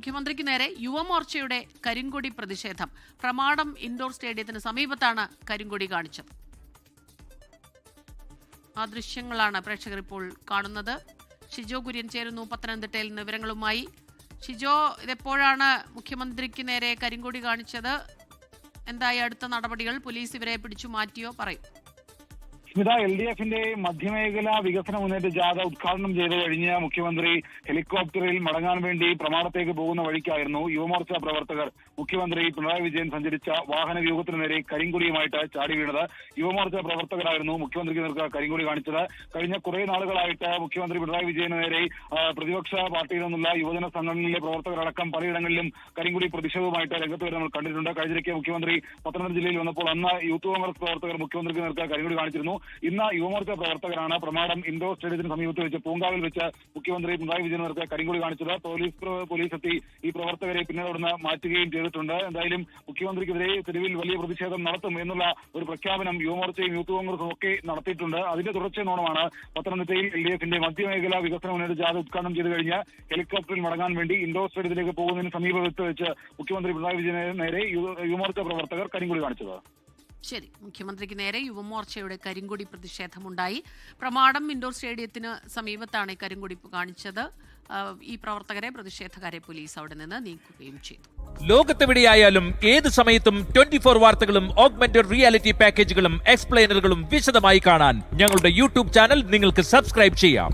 മുഖ്യമന്ത്രിക്ക് നേരെ യുവമോർച്ചയുടെ കരിങ്കൊടി പ്രതിഷേധം. പ്രമാടം ഇൻഡോർ സ്റ്റേഡിയത്തിന് സമീപത്താണ് കരിങ്കൊടി കാണിച്ചത്. ആ ദൃശ്യങ്ങളാണ് പ്രേക്ഷകർ ഇപ്പോൾ കാണുന്നത്. ഷിജോ കുര്യൻ ചേരുന്നു പത്തനംതിട്ടയിൽ നിന്ന് വിവരങ്ങളുമായി. ഷിജോ, ഇതെപ്പോഴാണ് മുഖ്യമന്ത്രിക്ക് നേരെ കരിങ്കൊടി കാണിച്ചത്? എന്തായി അടുത്ത നടപടികൾ? പോലീസ് ഇവരെ പിടിച്ചു മാറ്റിയോ? പറയും. സ്മിത, LDFന്റെ മധ്യമേഖലാ വികസന മുന്നേറ്റ ജാഥ ഉദ്ഘാടനം ചെയ്ത് കഴിഞ്ഞ മുഖ്യമന്ത്രി ഹെലികോപ്റ്ററിൽ മടങ്ങാൻ വേണ്ടി പ്രമാണത്തേക്ക് പോകുന്ന വഴിക്കായിരുന്നു യുവമോർച്ച പ്രവർത്തകർ മുഖ്യമന്ത്രി പിണറായി വിജയൻ സഞ്ചരിച്ച വാഹന വ്യൂഹത്തിന് നേരെ കരിങ്കൊടിയുമായിട്ട് ചാടി വീണത്. യുവമോർച്ച പ്രവർത്തകരായിരുന്നു മുഖ്യമന്ത്രിക്ക് നേർക്ക് കരിങ്കൊടി കാണിച്ചത്. കഴിഞ്ഞ കുറെ നാളുകളായിട്ട് മുഖ്യമന്ത്രി പിണറായി വിജയന് നേരെ പ്രതിപക്ഷ പാർട്ടിയിൽ നിന്നുള്ള യുവജന സംഘടനയിലെ പ്രവർത്തകരടക്കം പലയിടങ്ങളിലും കരിങ്കൊടി പ്രതിഷേധവുമായിട്ട് രംഗത്ത് വരെ നമ്മൾ കണ്ടിട്ടുണ്ട്. കഴിഞ്ഞിടയ്ക്ക് മുഖ്യമന്ത്രി പത്തനംതിട്ട ജില്ലയിൽ വന്നപ്പോൾ അന്ന് യൂത്ത് കോൺഗ്രസ് പ്രവർത്തകർ മുഖ്യമന്ത്രിക്ക് നേർക്ക് കരിങ്കൊടി കാണിച്ചിരുന്നു. ഇന്ന് യുവമോർച്ച പ്രവർത്തകരാണ് പ്രമാടം ഇൻഡോർ സ്റ്റേഡിയത്തിന് സമീപത്ത് വെച്ച് പൂങ്കാവിൽ വെച്ച് മുഖ്യമന്ത്രി പിണറായി വിജയൻ നേർക്ക് കരിങ്കൊടി കാണിച്ചത്. പോലീസ് എത്തി ഈ പ്രവർത്തകരെ പിന്നീട് അവിടുന്ന് മാറ്റുകയും ചെയ്തിട്ടുണ്ട്. എന്തായാലും മുഖ്യമന്ത്രിക്കെതിരെ തെരുവിൽ വലിയ പ്രതിഷേധം നടത്തും എന്നുള്ള ഒരു പ്രഖ്യാപനം യുവമോർച്ചയും യൂത്ത് കോൺഗ്രസും ഒക്കെ നടത്തിയിട്ടുണ്ട്. അതിന്റെ തുടർച്ചയെന്നോണമാണ് പത്തനംതിട്ടയിൽ LDFന്റെ മധ്യമേഖലാ വികസന മുന്നേറ്റ ജാഥ ഉദ്ഘാടനം ചെയ്ത് കഴിഞ്ഞ് ഹെലികോപ്റ്ററിൽ മടങ്ങാൻ വേണ്ടി ഇൻഡോർ സ്റ്റേഡിയത്തിലേക്ക് പോകുന്നതിന് സമീപത്ത് വെച്ച് മുഖ്യമന്ത്രി പിണറായി വിജയന് നേരെ യുവമോർച്ച പ്രവർത്തകർ കരിങ്കൊടി കാണിച്ചത്. ശരി, മുഖ്യമന്ത്രിക്ക് നേരെ യുവമോർച്ചയുടെ കരിങ്കൊടി പ്രതിഷേധമുണ്ടായി. പ്രമാടം ഇൻഡോർ സ്റ്റേഡിയത്തിന് സമീപത്താണ് ഈ കരിങ്കൊടി കാണിച്ചത്. ഈ പ്രവർത്തകരെ, പ്രതിഷേധക്കാരെ പോലീസ് അവിടെ നിന്ന് നീക്കുകയും ചെയ്തു. ലോകത്തെവിടെയായാലും ഏത് സമയത്തും 24 വാർത്തകളും ഓഗ്മെന്റഡ് റിയാലിറ്റി പാക്കേജുകളും എക്സ്പ്ലെയിനറുകളും വിശദമായി കാണാൻ ഞങ്ങളുടെ യൂട്യൂബ് ചാനൽ നിങ്ങൾക്ക് സബ്സ്ക്രൈബ് ചെയ്യാം.